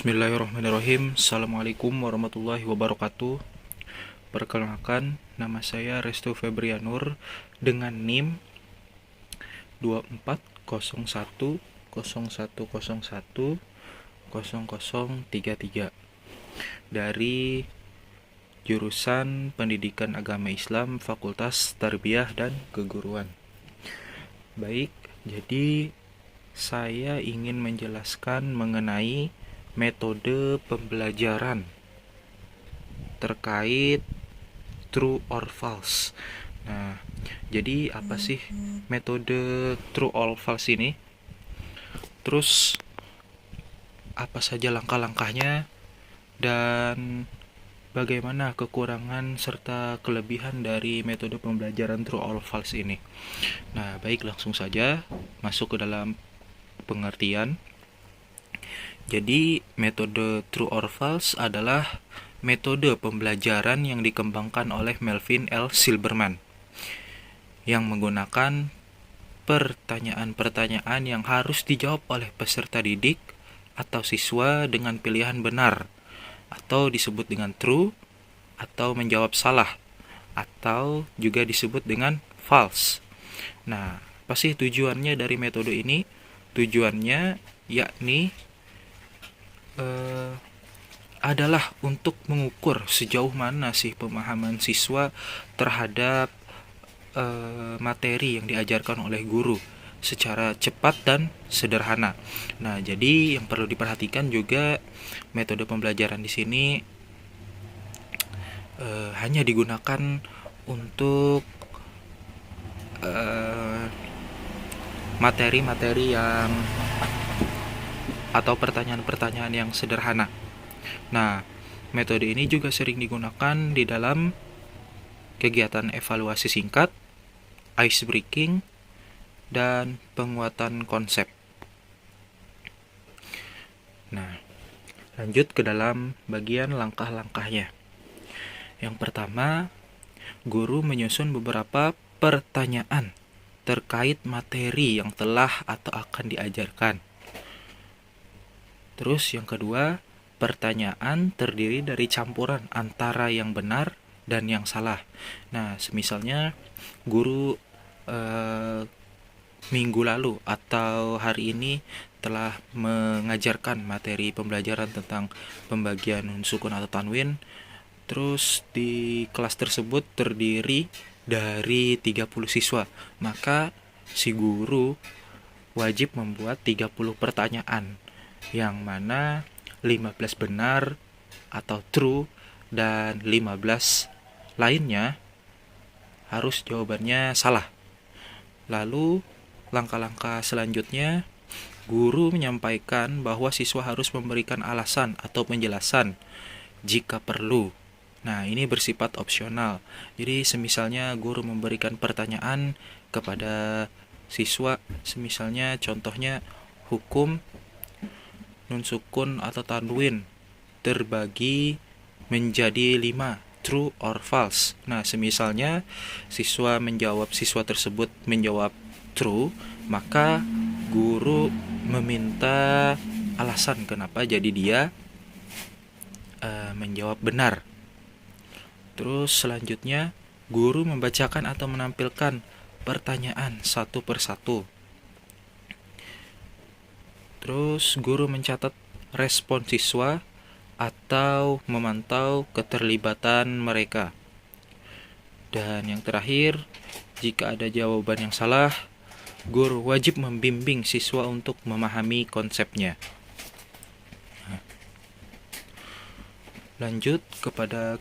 Bismillahirrahmanirrahim. Assalamualaikum warahmatullahi wabarakatuh. Perkenalkan, nama saya Restu Febrianur dengan NIM 240101010033 dari jurusan Pendidikan Agama Islam Fakultas Tarbiyah dan Keguruan. Baik, jadi saya ingin menjelaskan mengenai metode pembelajaran terkait true or false. Nah, jadi apa sih metode true or false ini? Terus apa saja langkah-langkahnya dan bagaimana kekurangan serta kelebihan dari metode pembelajaran true or false ini? Nah, baik, langsung saja masuk ke dalam pengertian. Jadi, metode true or false adalah metode pembelajaran yang dikembangkan oleh Melvin L. Silberman yang menggunakan pertanyaan-pertanyaan yang harus dijawab oleh peserta didik atau siswa dengan pilihan benar atau disebut dengan true atau menjawab salah atau juga disebut dengan false. Nah, apa sih tujuannya dari metode ini? Tujuannya yakni adalah untuk mengukur sejauh mana sih pemahaman siswa terhadap materi yang diajarkan oleh guru secara cepat dan sederhana. Nah, jadi yang perlu diperhatikan juga metode pembelajaran di sini hanya digunakan untuk materi-materi yang atau pertanyaan-pertanyaan yang sederhana. Nah, metode ini juga sering digunakan di dalam kegiatan evaluasi singkat, ice breaking, dan penguatan konsep. Nah, lanjut ke dalam bagian langkah-langkahnya. Yang pertama, guru menyusun beberapa pertanyaan terkait materi yang telah atau akan diajarkan. Terus yang kedua, pertanyaan terdiri dari campuran antara yang benar dan yang salah. Nah, semisalnya guru minggu lalu atau hari ini telah mengajarkan materi pembelajaran tentang pembagian nun sukun atau tanwin. Terus di kelas tersebut terdiri dari 30 siswa. Maka si guru wajib membuat 30 pertanyaan yang mana 15 benar atau true dan 15 lainnya harus jawabannya salah. Lalu langkah-langkah selanjutnya, guru menyampaikan bahwa siswa harus memberikan alasan atau penjelasan jika perlu. Nah, ini bersifat opsional. Jadi semisalnya guru memberikan pertanyaan kepada siswa, semisalnya contohnya hukum nun sukun atau tanwin terbagi menjadi 5, true or false. Nah, semisalnya siswa tersebut menjawab true, maka guru meminta alasan kenapa jadi dia menjawab benar. Terus selanjutnya guru membacakan atau menampilkan pertanyaan satu persatu. Terus guru mencatat respon siswa atau memantau keterlibatan mereka. Dan yang terakhir, jika ada jawaban yang salah, guru wajib membimbing siswa untuk memahami konsepnya. Lanjut kepada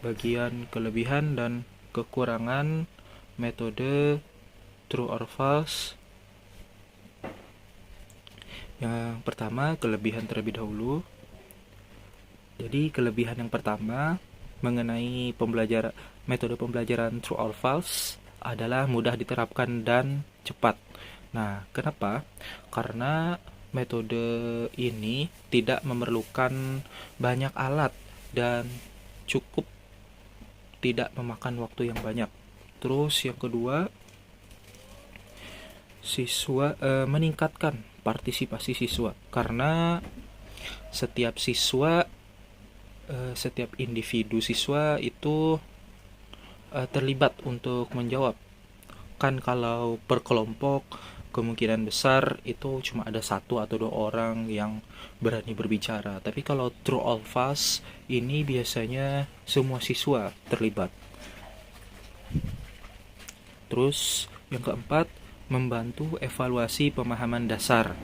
bagian kelebihan dan kekurangan metode true or false. Yang pertama, kelebihan terlebih dahulu. Jadi kelebihan yang pertama mengenai metode pembelajaran true or false adalah mudah diterapkan dan cepat. Nah, kenapa? Karena metode ini tidak memerlukan banyak alat dan cukup tidak memakan waktu yang banyak. Terus yang kedua, siswa meningkatkan partisipasi siswa karena setiap siswa, setiap individu siswa itu terlibat untuk menjawab. Kan kalau per kelompok kemungkinan besar itu cuma ada satu atau dua orang yang berani berbicara. Tapi kalau true or false ini biasanya semua siswa terlibat. Terus yang keempat, membantu evaluasi pemahaman dasar.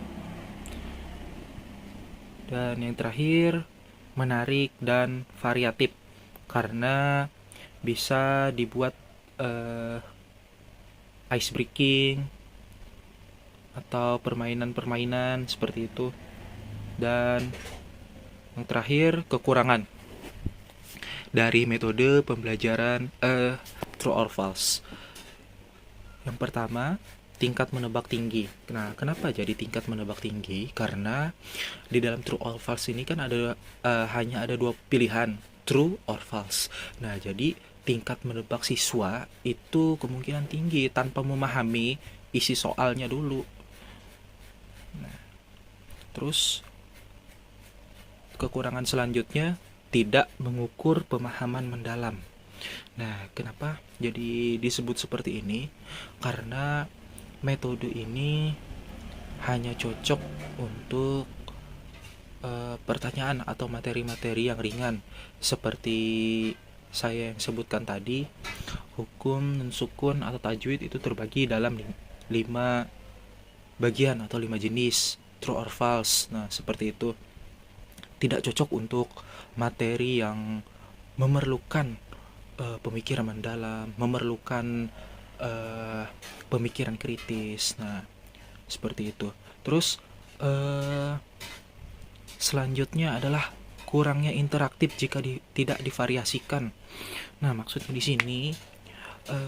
Dan yang terakhir, menarik dan variatif karena bisa dibuat ice breaking atau permainan-permainan seperti itu. Dan yang terakhir, kekurangan dari metode pembelajaran true or false. Yang pertama, tingkat menebak tinggi. Nah, kenapa jadi tingkat menebak tinggi? Karena di dalam true or false ini kan ada hanya ada dua pilihan, true or false. Nah, jadi tingkat menebak siswa itu kemungkinan tinggi tanpa memahami isi soalnya dulu. Nah, terus kekurangan selanjutnya, tidak mengukur pemahaman mendalam. Nah, kenapa jadi disebut seperti ini? Karena metode ini hanya cocok untuk pertanyaan atau materi-materi yang ringan seperti saya yang sebutkan tadi. Hukum, sukun atau tajwid itu terbagi dalam 5 bagian atau 5 jenis, true or false. Nah, seperti itu. Tidak cocok untuk materi yang memerlukan pemikiran mendalam, memerlukan pemikiran kritis. Nah, seperti itu. Terus selanjutnya adalah kurangnya interaktif jika tidak divariasikan. Nah, maksudnya di sini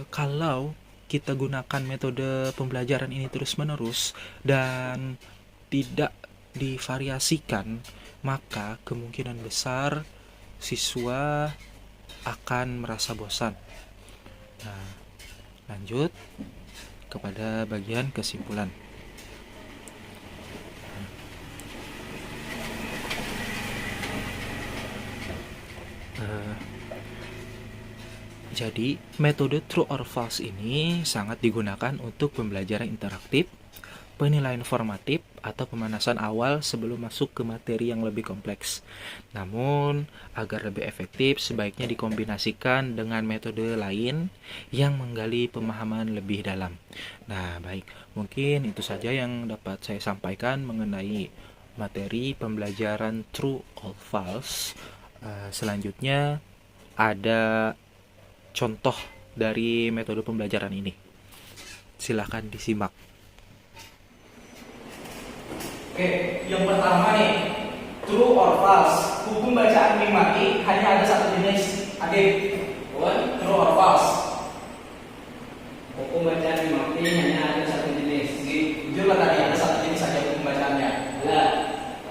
kalau kita gunakan metode pembelajaran ini terus-menerus dan tidak divariasikan, maka kemungkinan besar siswa akan merasa bosan. Nah, lanjut kepada bagian kesimpulan. Jadi, metode true or false ini sangat digunakan untuk pembelajaran interaktif, penilaian formatif, atau pemanasan awal sebelum masuk ke materi yang lebih kompleks. Namun, agar lebih efektif, sebaiknya dikombinasikan dengan metode lain yang menggali pemahaman lebih dalam. Nah, baik. Mungkin itu saja yang dapat saya sampaikan mengenai materi pembelajaran true or false. Selanjutnya, ada contoh dari metode pembelajaran ini. Silahkan disimak. Oke, yang pertama nih, true or false. Hukum bacaan mim mati hanya ada satu jenis. Adit, true or false? Hukum bacaan mim mati hanya ada satu jenis. Jujur lah tadi ada satu jenis saja hukum bacaannya. Lah,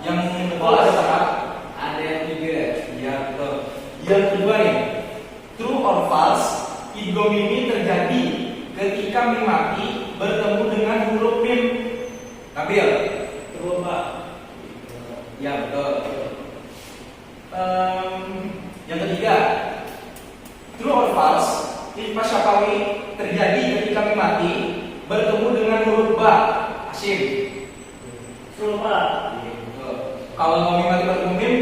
Yang betul ada berapa? ada yang 3. Iya, betul. Yang kedua nih, true or false? Idgham mimi terjadi ketika mim mati bertemu dengan huruf mim. Nabil, True, Pak. ya betul. Yang ketiga, true or false? Ikhfa syafawi terjadi ketika mim mati bertemu dengan huruf ba. Asyik. True, Pak. Iya, betul. Kalau mau mim mati bertemu mim,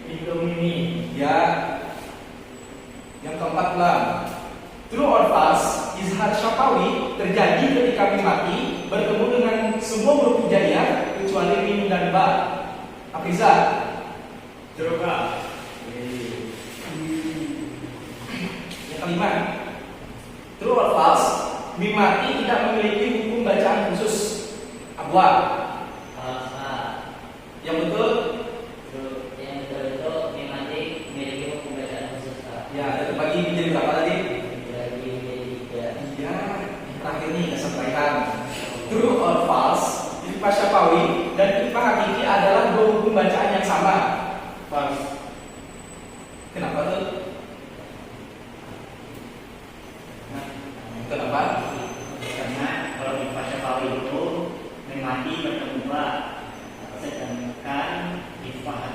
Idgham mimi. ya. Yang keempat lam. True or false? Izhar syafawi terjadi ketika mim mati bertemu dengan semua huruf hijaiyah kecuali mim dan ba. Afiza. True, Pak. Yang kelima, true or false? Mim mati tidak memiliki hukum bacaan khusus. Abwa. False, Pak. Yang betul, True. Yang betul itu mim mati memiliki hukum bacaan khusus, Pak. ya ada terbagi menjadi berapa tadi? Lagi menjadi 3. Iya, terakhir nih saya sampaikan. True or false? Ikhfa syafawi dan ikhfa hakiki adalah dua hukum bacaan yang sama. False. Kenapa tuh? Nah, kenapa? Karena kalau di fase Pauli itu mim mati bertemu ba, sedangkan di fase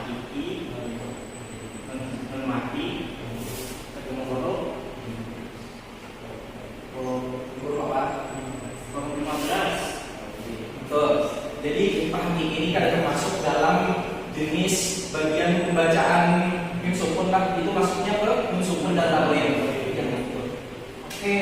ini kan termasuk dalam jenis bagian pembacaan meme sukun lah, itu masuknya ke meme sukun dan tabel yang betul. Oke.